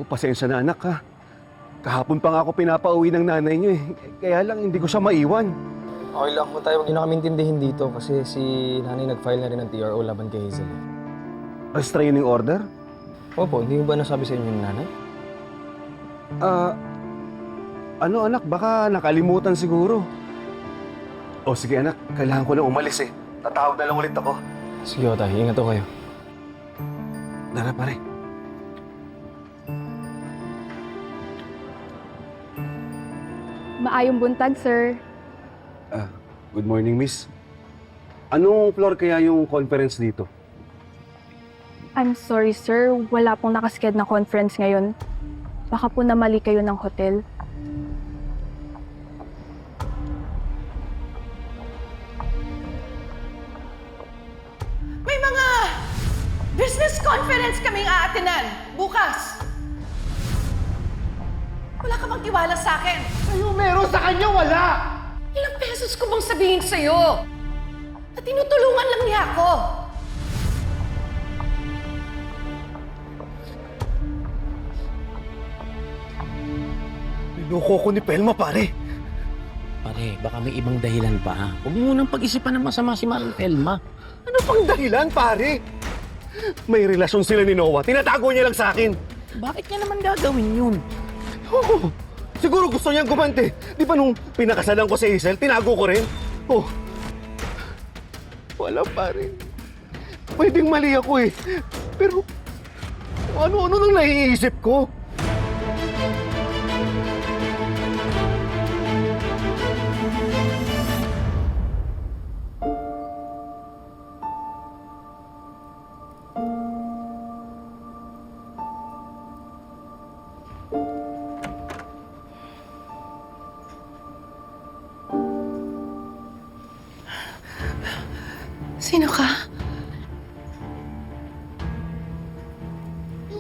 Naku, pasensya na anak ha. Kahapon pa nga ako pinapauwi ng nanay niyo eh. Kaya lang hindi ko siya maiwan. Okay lang po tayo, huwag niyo na kami intindihin dito kasi si nanay nag-file na rin ng TRO laban kay Hazel. Restraining order? Opo, hindi mo ba nasabi sa inyo ng nanay? Ano anak, baka nakalimutan siguro. O sige anak, kailangan ko na umalis eh. Tatawag na lang ulit ako. Sige o tayo, ingat o kayo. Tara pare. Maayong buntag, sir. Good morning, miss. Anong floor kaya yung conference dito? I'm sorry, sir. Wala pong nakasked na conference ngayon. Baka po namali kayo ng hotel. May mga business conference kaming aatinan bukas. Wala ka bang tiwala sa akin? Kayo meron sa kanya, wala! Ilang pesos ko bang sabihin sa'yo? At tinutulungan lang niya ako. Niloko ko ni Pelma, pare. Pare, baka may ibang dahilan pa. Huwag mo nang pag-isipan ng masama si Maring Telma. Ano pang dahilan, pare? May relasyon sila ni Noah. Tinatago niya lang sa akin. Bakit niya naman gagawin yun? Oo. Siguro gusto niyang gumante. Di ba nung pinakasalan ko si Hazel, tinago ko rin? Oh. Wala, pare. Pwedeng mali ako eh. Pero ano-ano nang naiisip ko? Sino ka?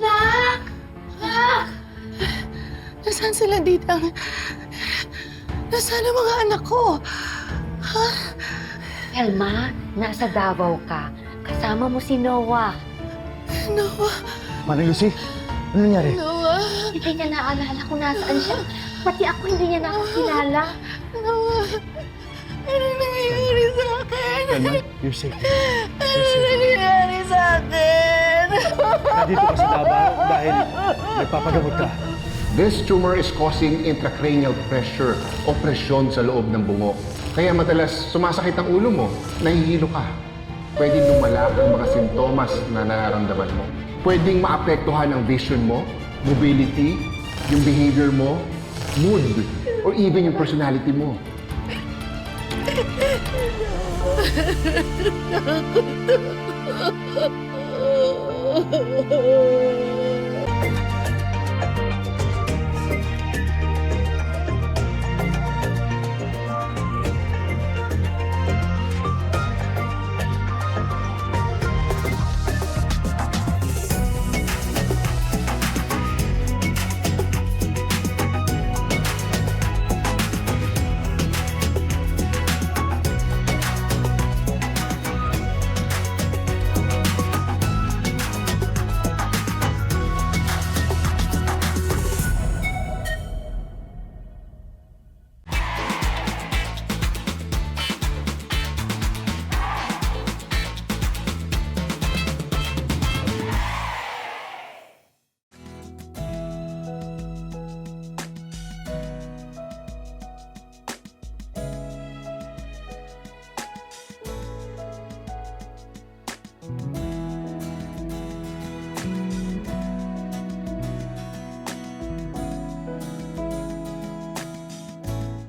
Nak! Nak! Nasaan sila dito? Nasaan ang mga anak ko? Ha? Elma, nasa Davao ka. Kasama mo si Noah. Noah! Manang Lucy, ano nangyari? Noah! Hindi niya naalala kung nasaan siya. Pati ako hindi niya nakakilala. Noah! Ano nangyayari sa akin? Pelma, you're safe. Ano nangyayari sa akin? Nandito ka sa Davao dahil nagpapagamot ka. This tumor is causing intracranial pressure o presyon sa loob ng bungo. Kaya madalas sumasakit ang ulo mo, nahihilo ka. Pwedeng lumala ang mga sintomas na nararamdaman mo. Pwedeng maapektuhan ang vision mo, mobility, yung behavior mo, mood, or even yung personality mo.